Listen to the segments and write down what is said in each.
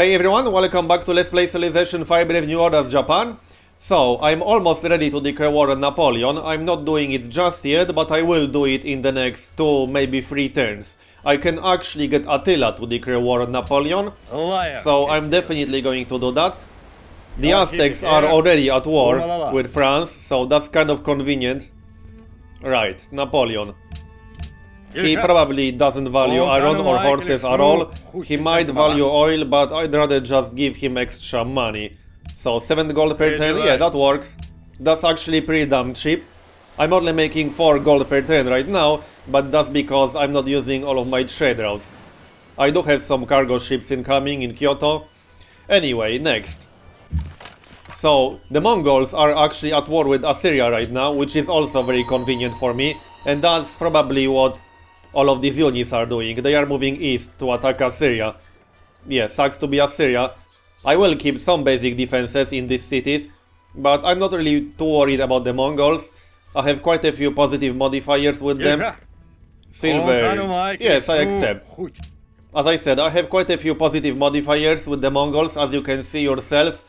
Hey everyone, welcome back to Let's Play Civilization 5 Brave New Orders Japan. So, I'm almost ready to declare war on Napoleon. I'm not doing it just yet, but I will do it in the next 2, maybe 3 turns. I can actually get Attila to declare war on Napoleon, so I'm definitely going to do that. The Aztecs are already at war with France, so that's kind of convenient. Right, Napoleon. He probably doesn't value iron or horses at all. He might value oil, but I'd rather just give him extra money. So 7 gold per turn, yeah, that works. That's actually pretty damn cheap. I'm only making 4 gold per turn right now, but that's because I'm not using all of my trade routes. I do have some cargo ships incoming in Kyoto. Anyway, next. So, the Mongols are actually at war with Assyria right now, which is also very convenient for me, and that's probably what all of these units are doing. They are moving east to attack Assyria. Yeah, sucks to be Assyria. I will keep some basic defenses in these cities, but I'm not really too worried about the Mongols. I have quite a few positive modifiers with them. Silver, yes, I accept. As I said, I have quite a few positive modifiers with the Mongols, as you can see yourself.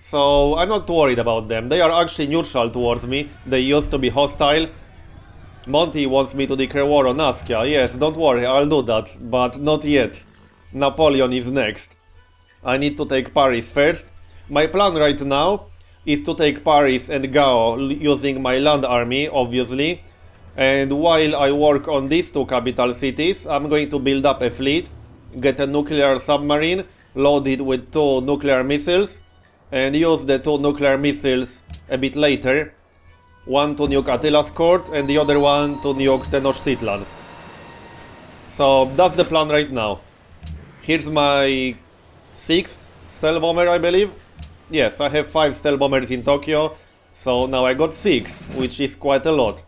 So, I'm not too worried about them. They are actually neutral towards me. They used to be hostile. Monty wants me to declare war on Askia. Yes, don't worry, I'll do that. But not yet. Napoleon is next. I need to take Paris first. My plan right now is to take Paris and Gao using my land army, obviously. And while I work on these 2 capital cities, I'm going to build up a fleet, get a nuclear submarine, load it with 2 nuclear missiles, and use the 2 nuclear missiles a bit later. One to nuke Attila's court and the other one to nuke Tenochtitlan. So that's the plan right now. Here's my 6th stealth bomber, I believe. Yes, I have 5 stealth bombers in Tokyo, so now I got 6, which is quite a lot.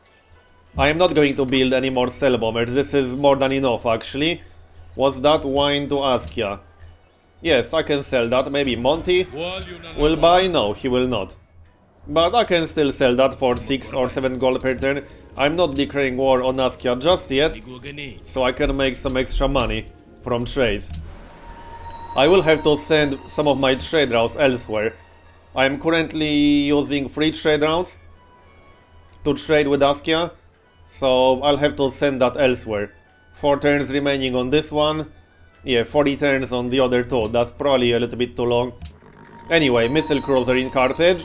I am not going to build any more stealth bombers, this is more than enough actually. What's that? Wine to Askia. Yes, I can sell that. Maybe Monty will buy? No, he will not. But I can still sell that for 6 or 7 gold per turn. I'm not declaring war on Askia just yet, so I can make some extra money from trades. I will have to send some of my trade routes elsewhere. I am currently using 3 trade routes to trade with Askia, so I'll have to send that elsewhere. 4 turns remaining on this one. Yeah, 40 turns on the other 2. That's probably a little bit too long. Anyway, missile cruiser in Carthage.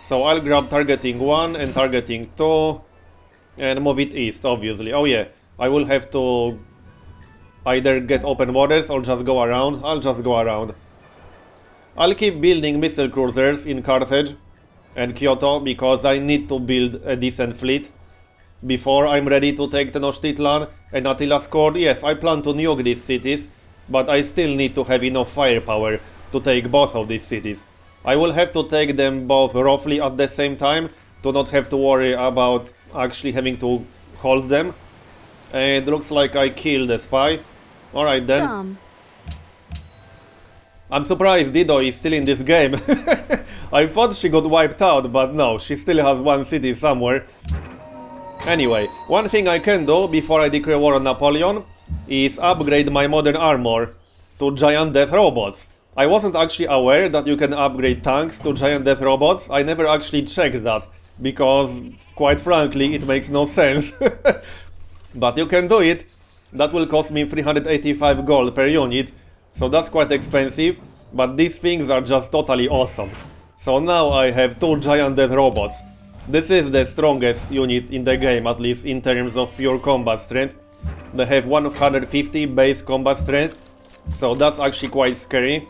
So I'll grab targeting 1 and targeting 2 and move it east, obviously. Oh yeah, I will have to either get open waters or just go around. I'll just go around. I'll keep building missile cruisers in Carthage and Kyoto because I need to build a decent fleet before I'm ready to take Tenochtitlan and Attila's court. Yes, I plan to nuke these cities, but I still need to have enough firepower to take both of these cities. I will have to take them both roughly at the same time to not have to worry about actually having to hold them. And looks like I killed a spy. Alright then. I'm surprised Dido is still in this game. I thought she got wiped out, but no, she still has 1 city somewhere. Anyway, one thing I can do before I declare war on Napoleon is upgrade my modern armor to giant death robots. I wasn't actually aware that you can upgrade tanks to giant death robots. I never actually checked that, because, quite frankly, it makes no sense. But you can do it. That will cost me 385 gold per unit, so that's quite expensive, but these things are just totally awesome. So now I have 2 giant death robots. This is the strongest unit in the game, at least in terms of pure combat strength. They have 150 base combat strength, so that's actually quite scary.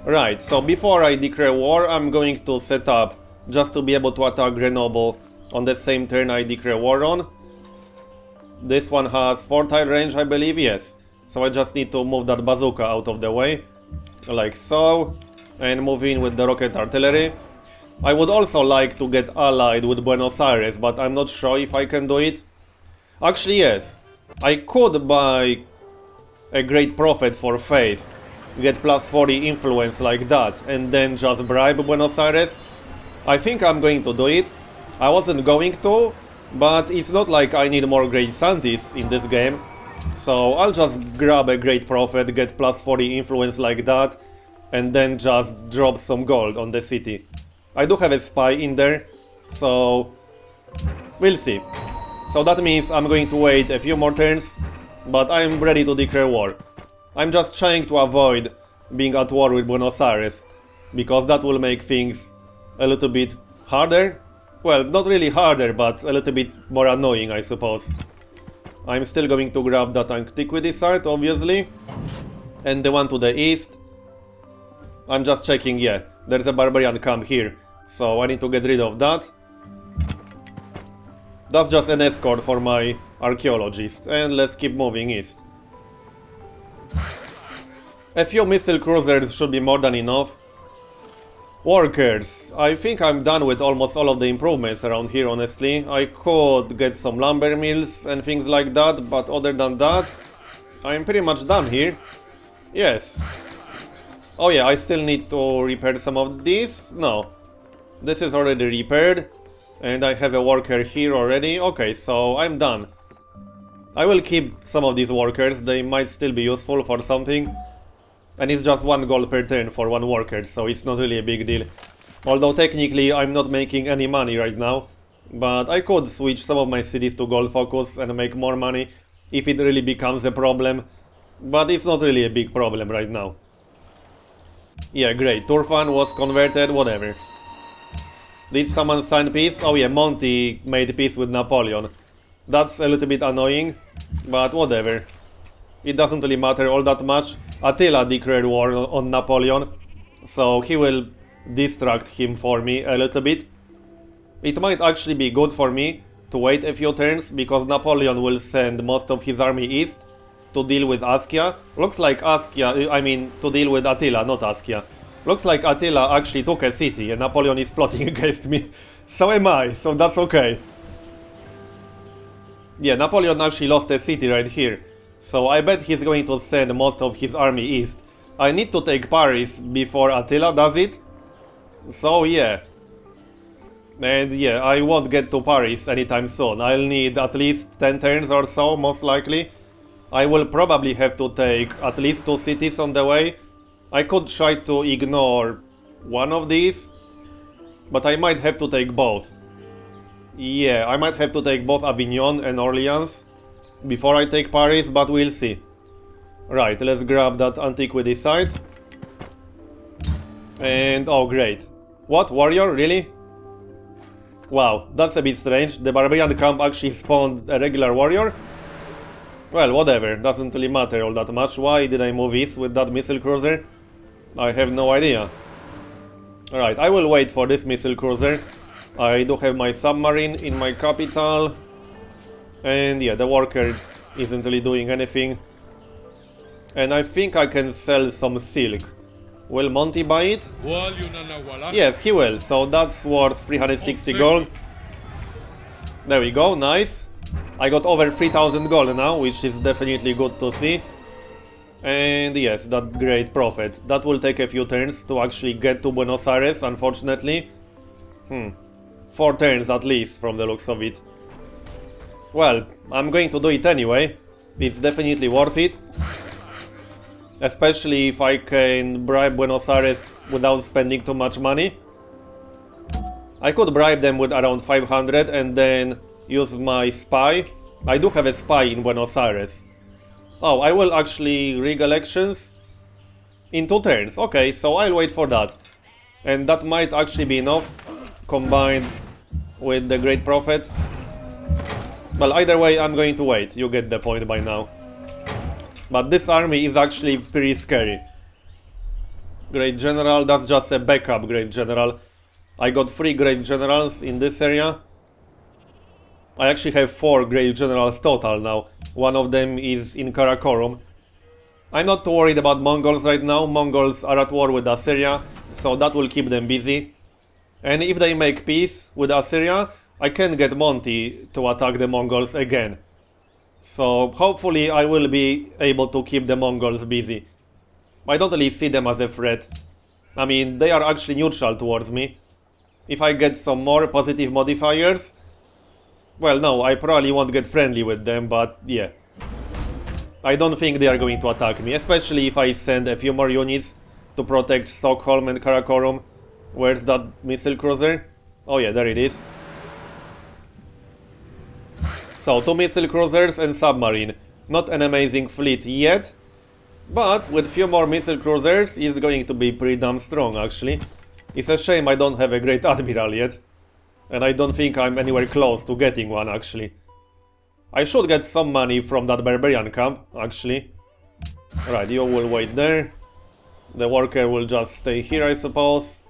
Right, so before I declare war, I'm going to set up just to be able to attack Grenoble on the same turn I declare war on. This one has 4 tile range, I believe, yes. So I just need to move that bazooka out of the way, like so, and move in with the rocket artillery. I would also like to get allied with Buenos Aires, but I'm not sure if I can do it. Actually, yes, I could buy a Great Prophet for Faith, get plus 40 influence like that, and then just bribe Buenos Aires. I think I'm going to do it. I wasn't going to, but it's not like I need more Great Santis in this game. So I'll just grab a Great Prophet, get plus 40 influence like that, and then just drop some gold on the city. I do have a spy in there, so we'll see. So that means I'm going to wait a few more turns, but I'm ready to declare war. I'm just trying to avoid being at war with Buenos Aires, because that will make things a little bit harder. Well, not really harder, but a little bit more annoying, I suppose. I'm still going to grab that antiquity site, obviously. And the one to the east. I'm just checking, yeah, there's a barbarian camp here, so I need to get rid of that. That's just an escort for my archaeologists, and let's keep moving east. A few missile cruisers should be more than enough. Workers. I think I'm done with almost all of the improvements around here, honestly. I could get some lumber mills and things like that, but other than that, I'm pretty much done here. Yes. Oh yeah, I still need to repair some of these. No. This is already repaired. And I have a worker here already. Okay, so I'm done. I will keep some of these workers. They might still be useful for something. And it's just 1 gold per turn for 1 worker, so it's not really a big deal. Although technically I'm not making any money right now. But I could switch some of my cities to gold focus and make more money if it really becomes a problem. But it's not really a big problem right now. Yeah, great. Turfan was converted, whatever. Did someone sign peace? Oh yeah, Monty made peace with Napoleon. That's a little bit annoying, but whatever. It doesn't really matter all that much. Attila declared war on Napoleon, so he will distract him for me a little bit. It might actually be good for me to wait a few turns, because Napoleon will send most of his army east to deal with Askia. Looks like to deal with Attila, not Askia. Looks like Attila actually took a city and Napoleon is plotting against me. So am I, so that's okay. Yeah, Napoleon actually lost a city right here. So I bet he's going to send most of his army east. I need to take Paris before Attila does it. So yeah. And yeah, I won't get to Paris anytime soon. I'll need at least 10 turns or so, most likely. I will probably have to take at least 2 cities on the way. I could try to ignore one of these, but I might have to take both. Yeah, I might have to take both Avignon and Orleans before I take Paris, but we'll see. Right, let's grab that antiquity site. And oh great. What, warrior, really? Wow, that's a bit strange. The barbarian camp actually spawned a regular warrior? Well, whatever, doesn't really matter all that much. Why did I move east with that missile cruiser? I have no idea. Alright, I will wait for this missile cruiser. I do have my submarine in my capital. And yeah, the worker isn't really doing anything. And I think I can sell some silk. Will Monty buy it? Yes, he will, so that's worth 360 gold. There we go, nice. I got over 3000 gold now, which is definitely good to see. And yes, that great profit. That will take a few turns to actually get to Buenos Aires, unfortunately. 4 turns at least, from the looks of it. Well, I'm going to do it anyway. It's definitely worth it. Especially if I can bribe Buenos Aires without spending too much money. I could bribe them with around 500 and then use my spy. I do have a spy in Buenos Aires. Oh, I will actually rig elections in 2 turns. Okay, so I'll wait for that. And that might actually be enough, combined with the Great Prophet. Well, either way, I'm going to wait. You get the point by now. But this army is actually pretty scary. Great General, that's just a backup Great General. I got 3 Great Generals in this area. I actually have 4 Great Generals total now. One of them is in Karakorum. I'm not too worried about Mongols right now. Mongols are at war with Assyria, so that will keep them busy. And if they make peace with Assyria, I can get Monty to attack the Mongols again. So hopefully I will be able to keep the Mongols busy. I don't really see them as a threat. I mean, they are actually neutral towards me. If I get some more positive modifiers... Well, no, I probably won't get friendly with them, but yeah. I don't think they are going to attack me, especially if I send a few more units to protect Stockholm and Karakorum. Where's that missile cruiser? Oh yeah, there it is. So, 2 missile cruisers and submarine. Not an amazing fleet yet, but with few more missile cruisers, it's going to be pretty damn strong, actually. It's a shame I don't have a great admiral yet, and I don't think I'm anywhere close to getting one, actually. I should get some money from that barbarian camp, actually. Right, you will wait there. The worker will just stay here, I suppose.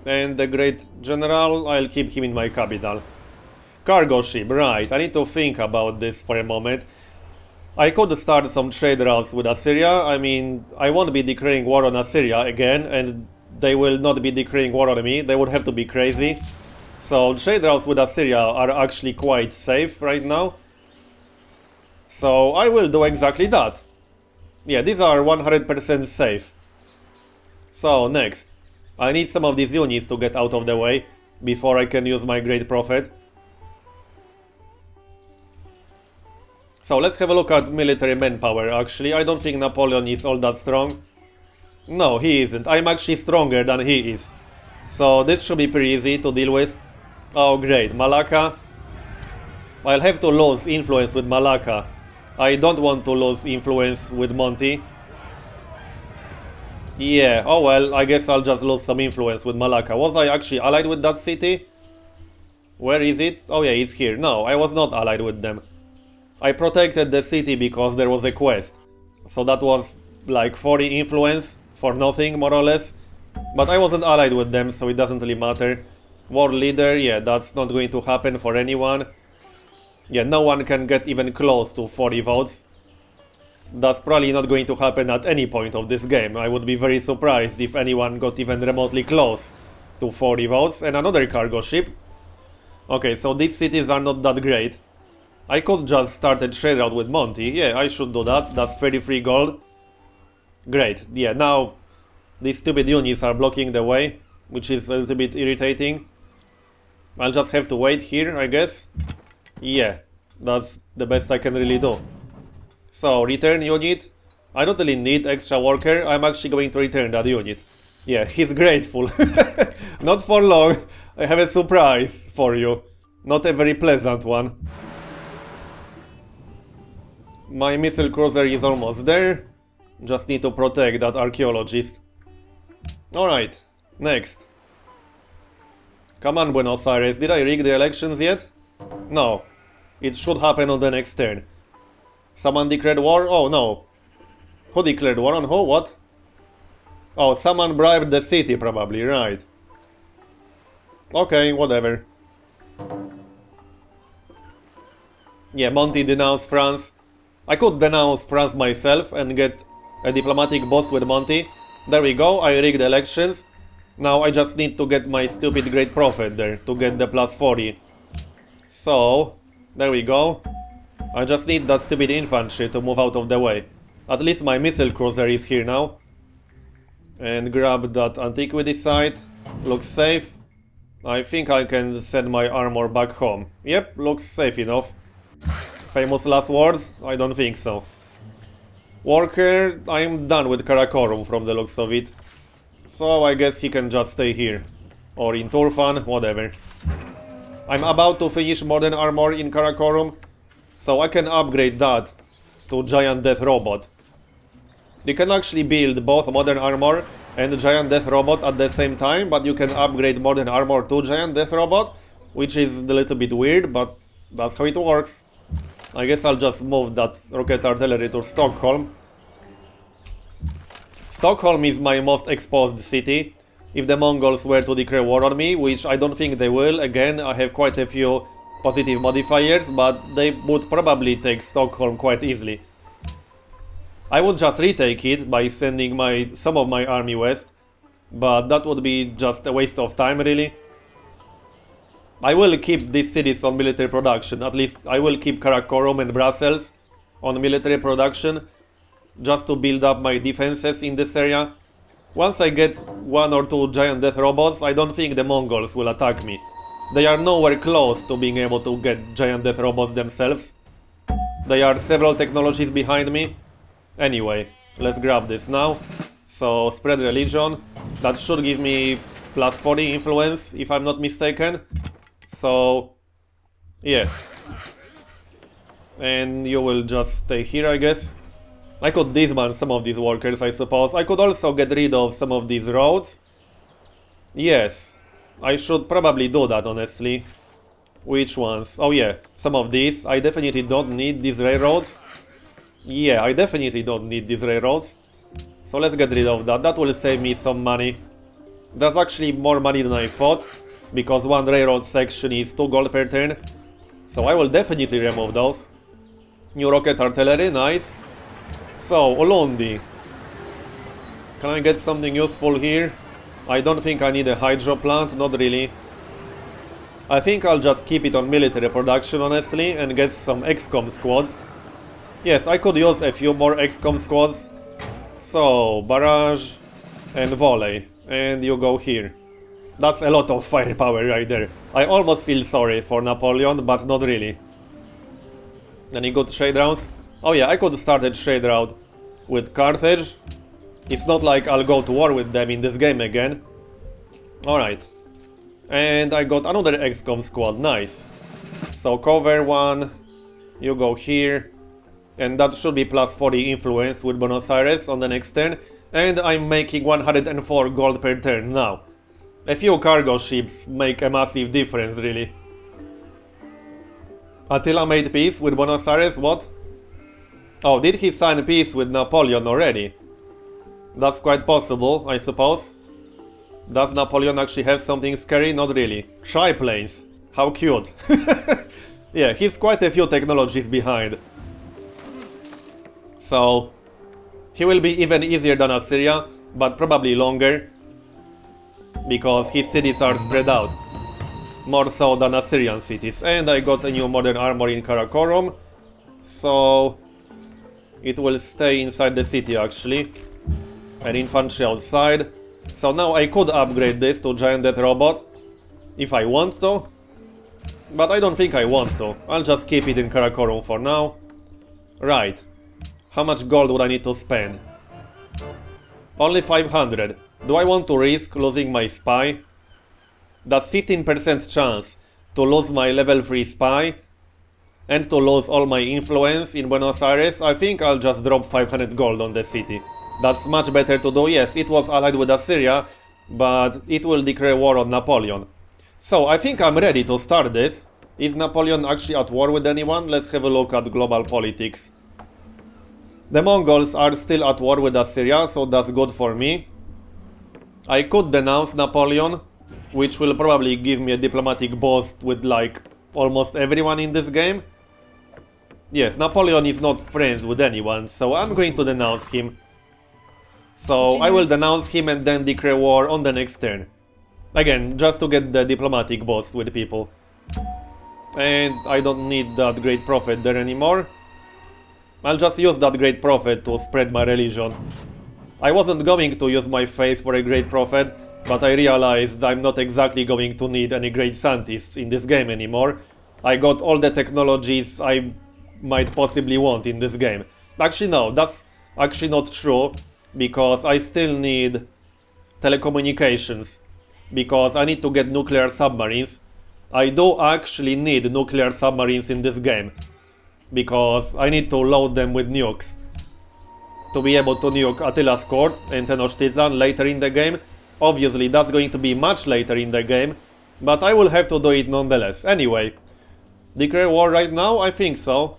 And the great general, I'll keep him in my capital. Cargo ship, right, I need to think about this for a moment. I could start some trade routes with Assyria. I mean, I won't be declaring war on Assyria again, and they will not be declaring war on me. They would have to be crazy. So trade routes with Assyria are actually quite safe right now. So I will do exactly that. Yeah, these are 100% safe. So next, I need some of these units to get out of the way before I can use my great prophet. So let's have a look at military manpower, actually. I don't think Napoleon is all that strong. No, he isn't. I'm actually stronger than he is. So this should be pretty easy to deal with. Oh great, Malacca. I'll have to lose influence with Malacca. I don't want to lose influence with Monty. Yeah, oh well, I guess I'll just lose some influence with Malacca. Was I actually allied with that city? Where is it? Oh yeah, it's here. No, I was not allied with them. I protected the city because there was a quest. So that was like 40 influence for nothing, more or less. But I wasn't allied with them, so it doesn't really matter. War leader, yeah, that's not going to happen for anyone. Yeah, no one can get even close to 40 votes. That's probably not going to happen at any point of this game. I would be very surprised if anyone got even remotely close to 40 votes. And another cargo ship. Okay, so these cities are not that great. I could just start a trade route with Monty. Yeah, I should do that. That's 33 gold. Great. Yeah, now these stupid units are blocking the way, which is a little bit irritating. I'll just have to wait here, I guess. Yeah, that's the best I can really do. So, return unit. I don't really need extra worker. I'm actually going to return that unit. Yeah, he's grateful. Not for long. I have a surprise for you. Not a very pleasant one. My missile cruiser is almost there. Just need to protect that archaeologist. Alright, next. Come on, Buenos Aires. Did I rig the elections yet? No. It should happen on the next turn. Someone declared war? Oh, no. Who declared war on who? What? Oh, someone bribed the city, probably, right. Okay, whatever. Yeah, Monty denounced France. I could denounce France myself and get a diplomatic boss with Monty. There we go, I rigged elections. Now I just need to get my stupid great prophet there to get the plus 40. So, there we go. I just need that stupid infantry to move out of the way. At least my missile cruiser is here now. And grab that antiquity site. Looks safe. I think I can send my armor back home. Yep, looks safe enough. Famous last words? I don't think so. Worker, I'm done with Karakorum from the looks of it. So I guess he can just stay here. Or in Turfan, whatever. I'm about to finish modern armor in Karakorum, so I can upgrade that to Giant Death Robot. You can actually build both modern armor and Giant Death Robot at the same time, but you can upgrade modern armor to Giant Death Robot, which is a little bit weird, but that's how it works. I guess I'll just move that rocket artillery to Stockholm. Stockholm is my most exposed city. If the Mongols were to declare war on me, which I don't think they will, again, I have quite a few positive modifiers, but they would probably take Stockholm quite easily. I would just retake it by sending some of my army west, but that would be just a waste of time, really. I will keep these cities on military production, at least I will keep Karakorum and Brussels on military production, just to build up my defenses in this area. Once I get 1 or 2 giant death robots, I don't think the Mongols will attack me. They are nowhere close to being able to get giant death robots themselves. They are several technologies behind me. Anyway, let's grab this now. So, spread religion. That should give me plus 40 influence, if I'm not mistaken. So, yes. And you will just stay here, I guess. I could disband some of these workers, I suppose. I could also get rid of some of these roads. Yes. I should probably do that, honestly. Which ones? Oh yeah, some of these. I definitely don't need these railroads. Yeah, I definitely don't need these railroads. So let's get rid of that. That will save me some money. That's actually more money than I thought, because one railroad section is 2 gold per turn. So I will definitely remove those. New rocket artillery, nice. So, Olundi. Can I get something useful here? I don't think I need a hydro plant, not really. I think I'll just keep it on military production, honestly, and get some XCOM squads. Yes, I could use a few more XCOM squads. So, barrage and volley. And you go here. That's a lot of firepower right there. I almost feel sorry for Napoleon, but not really. Any good trade routes? Oh yeah, I could start a trade route with Carthage. It's not like I'll go to war with them in this game again. Alright. And I got another XCOM squad, nice. So cover one, you go here. And that should be plus 40 influence with Buenos Aires on the next turn. And I'm making 104 gold per turn now. A few cargo ships make a massive difference, really. Attila made peace with Buenos Aires, what? Oh, did he sign peace with Napoleon already? That's quite possible, I suppose. Does Napoleon actually have something scary? Not really. Triplanes. How cute. Yeah, he's quite a few technologies behind. So, he will be even easier than Assyria, but probably longer. Because his cities are spread out. More so than Assyrian cities. And I got a new modern armor in Karakorum. So, it will stay inside the city actually. And infantry outside. So now I could upgrade this to Giant Death Robot. If I want to. But I don't think I want to. I'll just keep it in Karakorum for now. Right. How much gold would I need to spend? Only 500. Do I want to risk losing my spy? That's 15% chance to lose my level 3 spy and to lose all my influence in Buenos Aires. I think I'll just drop 500 gold on the city. That's much better to do. Yes, it was allied with Assyria, but it will declare war on Napoleon. So I think I'm ready to start this. Is Napoleon actually at war with anyone? Let's have a look at global politics. The Mongols are still at war with Assyria, so that's good for me. I could denounce Napoleon, which will probably give me a diplomatic boost with like almost everyone in this game. Yes, Napoleon is not friends with anyone, so I'm going to denounce him. So I will denounce him and then declare war on the next turn. Again, just to get the diplomatic boost with people. And I don't need that great prophet there anymore. I'll just use that great prophet to spread my religion. I wasn't going to use my faith for a great prophet, but I realized I'm not exactly going to need any great scientists in this game anymore. I got all the technologies I might possibly want in this game. Actually no, that's actually not true, because I still need telecommunications, because I need to get nuclear submarines. I do actually need nuclear submarines in this game, because I need to load them with nukes to be able to nuke Attila's court and Tenochtitlan later in the game. Obviously that's going to be much later in the game, but I will have to do it nonetheless. Anyway, declare war right now? I think so.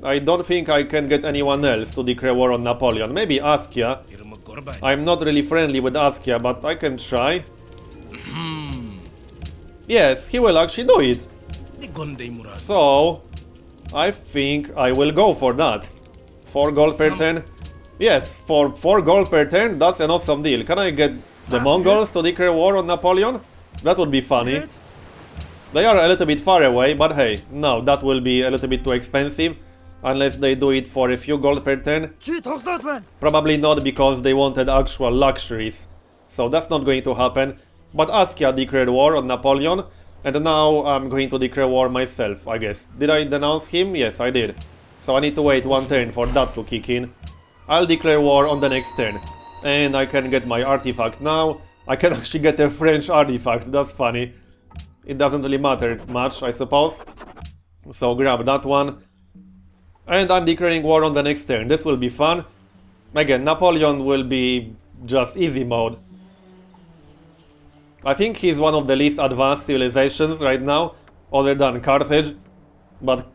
I don't think I can get anyone else to declare war on Napoleon. Maybe Askia. I'm not really friendly with Askia, but I can try. Yes, he will actually do it. So, I think I will go for that. 4 gold per turn. Yes, for 4 gold per turn, that's an awesome deal. Can I get the Mongols to declare war on Napoleon? That would be funny. They are a little bit far away, but hey, no, that will be a little bit too expensive. Unless they do it for a few gold per turn. Probably not, because they wanted actual luxuries. So that's not going to happen. But Askia declared war on Napoleon. And now I'm going to declare war myself, I guess. Did I denounce him? Yes, I did. So I need to wait one turn for that to kick in. I'll declare war on the next turn. And I can get my artifact now. I can actually get a French artifact, that's funny. It doesn't really matter much, I suppose. So grab that one. And I'm declaring war on the next turn. This will be fun. Again, Napoleon will be just easy mode. I think he's one of the least advanced civilizations right now, other than Carthage. But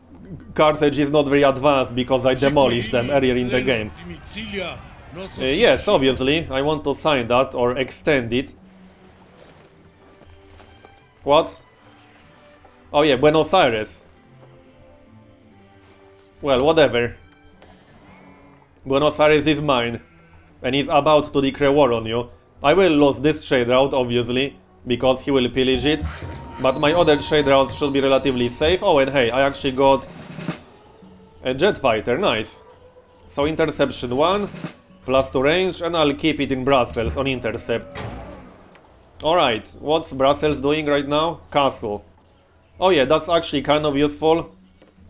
Carthage is not very advanced because I demolished them earlier in the game. Yes, obviously, I want to sign that or extend it. What? Oh yeah, Buenos Aires. Well, whatever. Buenos Aires is mine, and he's about to declare war on you. I will lose this trade route, obviously, because he will pillage it, but my other trade routes should be relatively safe. Oh, and hey, I actually got a jet fighter, nice. So interception 1, +2 range, and I'll keep it in Brussels on intercept. Alright, what's Brussels doing right now? Castle. Oh yeah, that's actually kind of useful.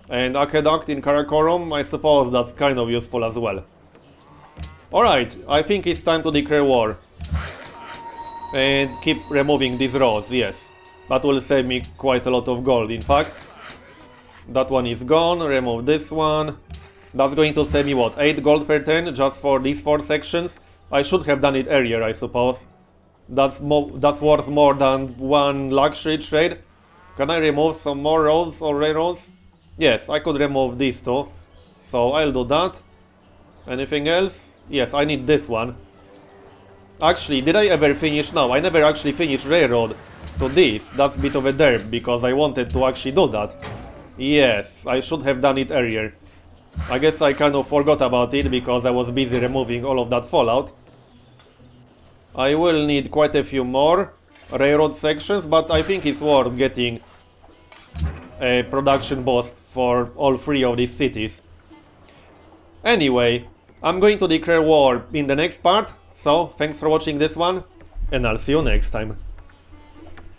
And aqueduct in Karakorum, I suppose that's kind of useful as well. Alright, I think it's time to declare war. And keep removing these roads, yes. That will save me quite a lot of gold, in fact. That one is gone, remove this one. That's going to save me, what, 8 gold per turn just for these 4 sections? I should have done it earlier, I suppose. That's worth more than 1 luxury trade. Can I remove some more roads or railroads? Yes, I could remove these 2. So I'll do that. Anything else? Yes, I need this one. Actually, did I ever finish? No, I never actually finished railroad to this. That's a bit of a derp, because I wanted to actually do that. Yes, I should have done it earlier. I guess I kind of forgot about it because I was busy removing all of that fallout. I will need quite a few more railroad sections, but I think it's worth getting a production boost for all 3 of these cities. Anyway, I'm going to declare war in the next part, so thanks for watching this one, and I'll see you next time.